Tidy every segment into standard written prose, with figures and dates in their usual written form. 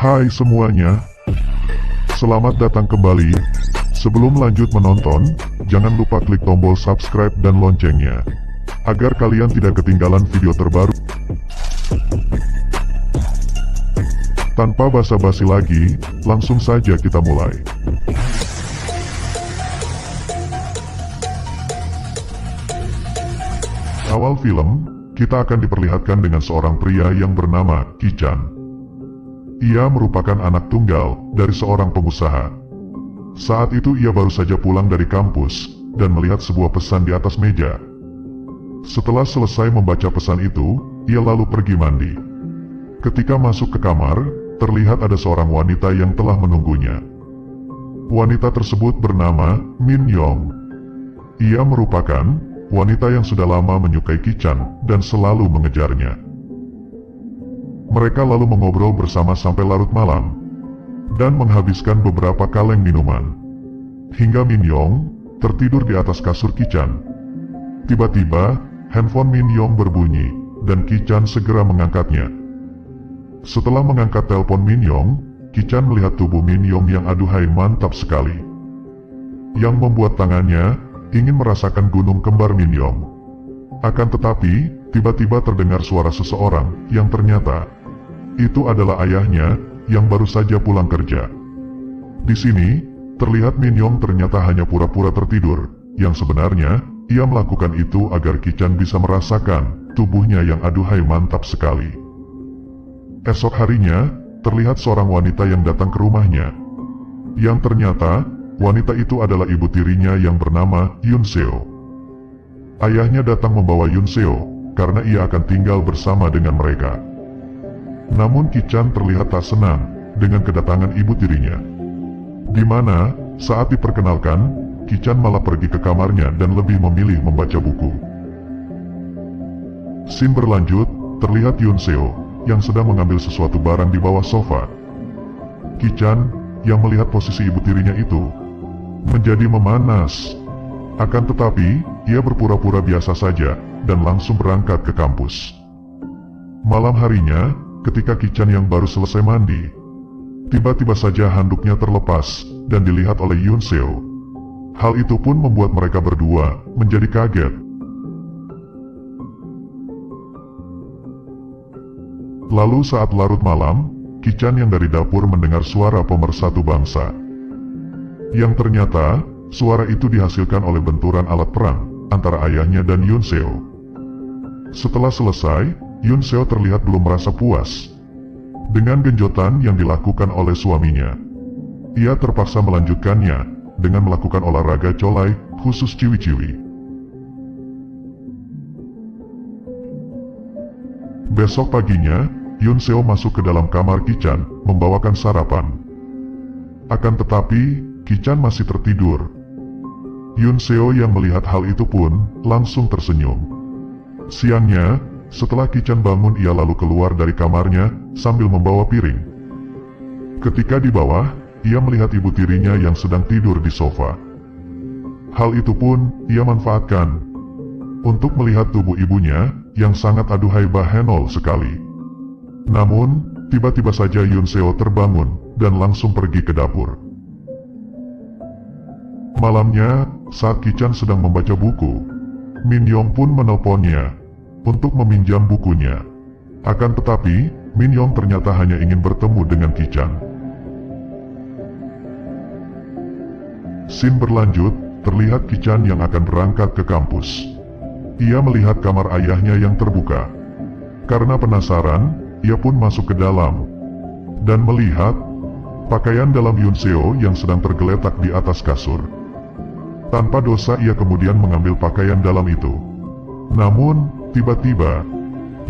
Hai semuanya, selamat datang kembali. Sebelum lanjut menonton, jangan lupa klik tombol subscribe dan loncengnya, agar kalian tidak ketinggalan video terbaru. Tanpa basa-basi lagi, langsung saja kita mulai. Awal film, kita akan diperlihatkan dengan seorang pria yang bernama Ki-chan. Ia merupakan anak tunggal dari seorang pengusaha. Saat itu ia baru saja pulang dari kampus dan melihat sebuah pesan di atas meja. Setelah selesai membaca pesan itu, ia lalu pergi mandi. Ketika masuk ke kamar, terlihat ada seorang wanita yang telah menunggunya. Wanita tersebut bernama Min Yong. Ia merupakan wanita yang sudah lama menyukai Ki-chan dan selalu mengejarnya. Mereka lalu mengobrol bersama sampai larut malam dan menghabiskan beberapa kaleng minuman. Hingga Min Yong tertidur di atas kasur Ki-chan. Tiba-tiba, handphone Min Yong berbunyi dan Ki-chan segera mengangkatnya. Setelah mengangkat telepon Min Yong, Ki-chan melihat tubuh Min Yong yang aduhai mantap sekali, yang membuat tangannya ingin merasakan gunung kembar Min Yong. Akan tetapi, tiba-tiba terdengar suara seseorang yang ternyata itu adalah ayahnya yang baru saja pulang kerja. Di sini, terlihat Min Yong ternyata hanya pura-pura tertidur, yang sebenarnya ia melakukan itu agar Ki-chan bisa merasakan tubuhnya yang aduhai mantap sekali. Esok harinya, terlihat seorang wanita yang datang ke rumahnya, yang ternyata wanita itu adalah ibu tirinya yang bernama Yun Seo. Ayahnya datang membawa Yun Seo karena ia akan tinggal bersama dengan mereka. Namun Ki-chan terlihat tak senang dengan kedatangan ibu tirinya, di mana saat diperkenalkan, Ki-chan malah pergi ke kamarnya dan lebih memilih membaca buku. Scene berlanjut, terlihat Yun Seo yang sedang mengambil sesuatu barang di bawah sofa. Ki-chan yang melihat posisi ibu tirinya itu menjadi memanas. Akan tetapi, ia berpura-pura biasa saja dan langsung berangkat ke kampus. Malam harinya, ketika Ki-chan yang baru selesai mandi, tiba-tiba saja handuknya terlepas dan dilihat oleh Yun Seo. Hal itu pun membuat mereka berdua menjadi kaget. Lalu saat larut malam, Ki-chan yang dari dapur mendengar suara pemersatu bangsa, yang ternyata suara itu dihasilkan oleh benturan alat perang antara ayahnya dan Yun Seo. Setelah selesai, Yun Seo terlihat belum merasa puas dengan genjotan yang dilakukan oleh suaminya. Ia terpaksa melanjutkannya dengan melakukan olahraga colai khusus ciwi-ciwi. Besok paginya, Yun Seo masuk ke dalam kamar Ki-chan membawakan sarapan. Akan tetapi, Ki-chan masih tertidur. Yun Seo yang melihat hal itu pun langsung tersenyum. Siangnya, setelah Ki-chan bangun, ia lalu keluar dari kamarnya sambil membawa piring. Ketika di bawah, ia melihat ibu tirinya yang sedang tidur di sofa. Hal itu pun ia manfaatkan untuk melihat tubuh ibunya yang sangat aduhai bahenol sekali. Namun, tiba-tiba saja Yun Seo terbangun dan langsung pergi ke dapur. Malamnya, saat Ki-chan sedang membaca buku, Min Yong pun menelponnya untuk meminjam bukunya. Akan tetapi, Min Yong ternyata hanya ingin bertemu dengan Ki-chan. Scene berlanjut, terlihat Ki-chan yang akan berangkat ke kampus. Ia melihat kamar ayahnya yang terbuka. Karena penasaran, ia pun masuk ke dalam dan melihat pakaian dalam Yun Seo yang sedang tergeletak di atas kasur. Tanpa dosa ia kemudian mengambil pakaian dalam itu. Namun, tiba-tiba,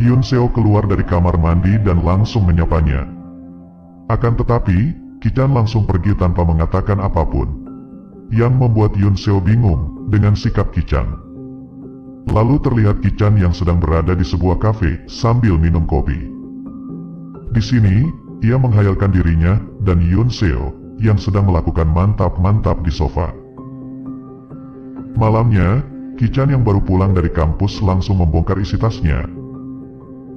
Yun Seo keluar dari kamar mandi dan langsung menyapanya. Akan tetapi, Ki-chan langsung pergi tanpa mengatakan apapun, yang membuat Yun Seo bingung dengan sikap Ki-chan. Lalu terlihat Ki-chan yang sedang berada di sebuah kafe sambil minum kopi. Di sini, ia menghayalkan dirinya dan Yun Seo yang sedang melakukan mantap-mantap di sofa. Malamnya, Ki-chan yang baru pulang dari kampus langsung membongkar isi tasnya.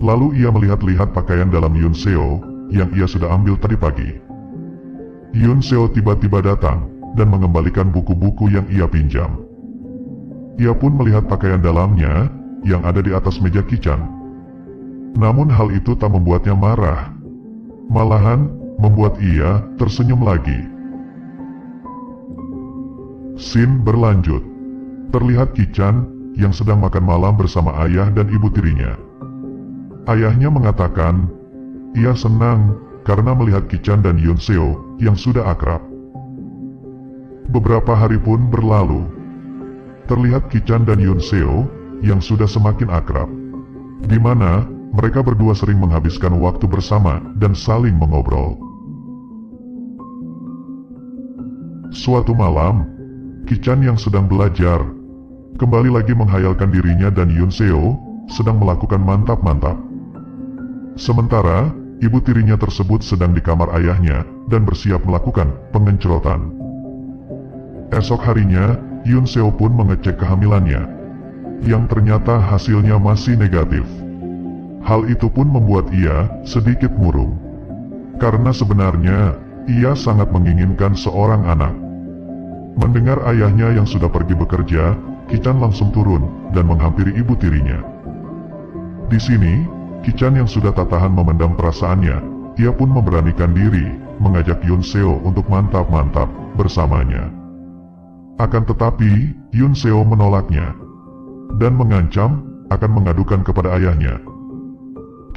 Lalu ia melihat-lihat pakaian dalam Yun Seo yang ia sudah ambil tadi pagi. Yun Seo tiba-tiba datang dan mengembalikan buku-buku yang ia pinjam. Ia pun melihat pakaian dalamnya yang ada di atas meja Ki-chan. Namun hal itu tak membuatnya marah. Malahan membuat ia tersenyum lagi. Scene berlanjut. Terlihat Ki-chan yang sedang makan malam bersama ayah dan ibu tirinya. Ayahnya mengatakan, ia senang karena melihat Ki-chan dan Yun Seo yang sudah akrab. Beberapa hari pun berlalu. Terlihat Ki-chan dan Yun Seo yang sudah semakin akrab, di mana mereka berdua sering menghabiskan waktu bersama dan saling mengobrol. Suatu malam, Ki-chan yang sedang belajar kembali lagi menghayalkan dirinya dan Yun Seo sedang melakukan mantap-mantap. Sementara ibu tirinya tersebut sedang di kamar ayahnya dan bersiap melakukan pengencrotan. Esok harinya, Yun Seo pun mengecek kehamilannya, yang ternyata hasilnya masih negatif. Hal itu pun membuat ia sedikit murung, karena sebenarnya ia sangat menginginkan seorang anak. Mendengar ayahnya yang sudah pergi bekerja, Ki-chan langsung turun dan menghampiri ibu tirinya. Di sini, Ki-chan yang sudah tak tahan memendam perasaannya, ia pun memberanikan diri mengajak Yun Seo untuk mantap-mantap bersamanya. Akan tetapi, Yun Seo menolaknya dan mengancam akan mengadukan kepada ayahnya.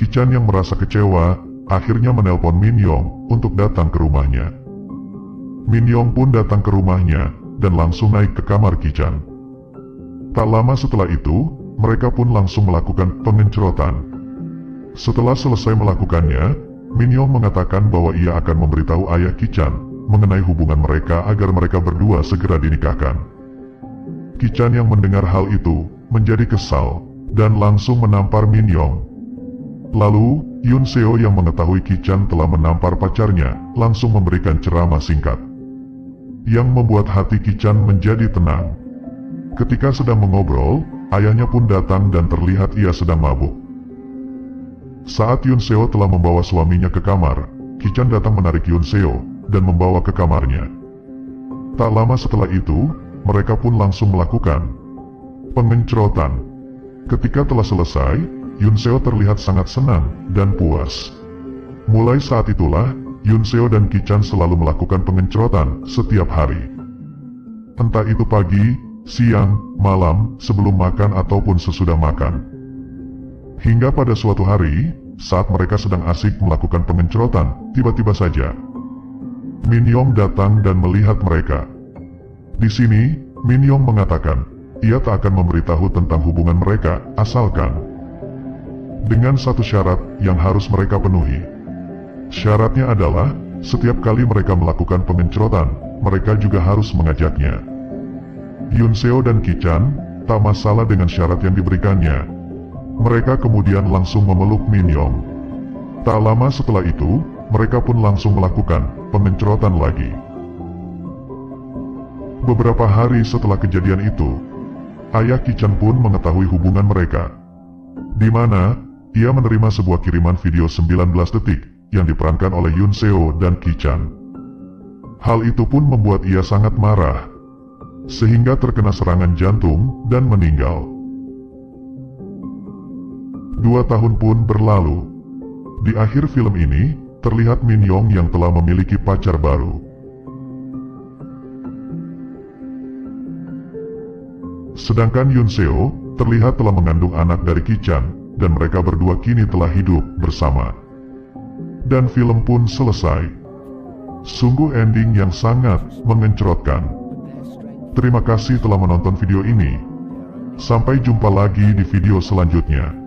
Ki-chan yang merasa kecewa akhirnya menelpon Min Yong untuk datang ke rumahnya. Min Yong pun datang ke rumahnya dan langsung naik ke kamar Ki-chan. Tak lama setelah itu, mereka pun langsung melakukan pengencrotan. Setelah selesai melakukannya, Min Yong mengatakan bahwa ia akan memberitahu ayah Ki-chan mengenai hubungan mereka agar mereka berdua segera dinikahkan. Ki-chan yang mendengar hal itu menjadi kesal dan langsung menampar Min Yong. Lalu, Yun Seo yang mengetahui Ki-chan telah menampar pacarnya langsung memberikan ceramah singkat, yang membuat hati Ki-chan menjadi tenang. Ketika sedang mengobrol, ayahnya pun datang dan terlihat ia sedang mabuk. Saat Yun Seo telah membawa suaminya ke kamar, Ki-chan datang menarik Yun Seo dan membawa ke kamarnya. Tak lama setelah itu, mereka pun langsung melakukan pengencrotan. Ketika telah selesai, Yun Seo terlihat sangat senang dan puas. Mulai saat itulah, Yun Seo dan Ki-chan selalu melakukan pengencrotan setiap hari. Entah itu pagi, siang, malam, sebelum makan ataupun sesudah makan. Hingga pada suatu hari, saat mereka sedang asik melakukan pengencrotan, tiba-tiba saja Min Yong datang dan melihat mereka. Di sini, Min Yong mengatakan, ia tak akan memberitahu tentang hubungan mereka, asalkan dengan satu syarat yang harus mereka penuhi. Syaratnya adalah, setiap kali mereka melakukan pengencrotan, mereka juga harus mengajaknya. Yun Seo dan Ki-chan tak masalah dengan syarat yang diberikannya. Mereka kemudian langsung memeluk Min Yong. Tak lama setelah itu, mereka pun langsung melakukan pengencrotan lagi. Beberapa hari setelah kejadian itu, ayah Ki-chan pun mengetahui hubungan mereka, di mana ia menerima sebuah kiriman video 19 detik yang diperankan oleh Yun Seo dan Ki-chan. Hal itu pun membuat ia sangat marah, sehingga terkena serangan jantung dan meninggal. 2 tahun pun berlalu. Di akhir film ini, terlihat Min Yong yang telah memiliki pacar baru. Sedangkan Yun Seo terlihat telah mengandung anak dari Ki-chan dan mereka berdua kini telah hidup bersama. Dan film pun selesai. Sungguh ending yang sangat mengencrotkan. Terima kasih telah menonton video ini. Sampai jumpa lagi di video selanjutnya.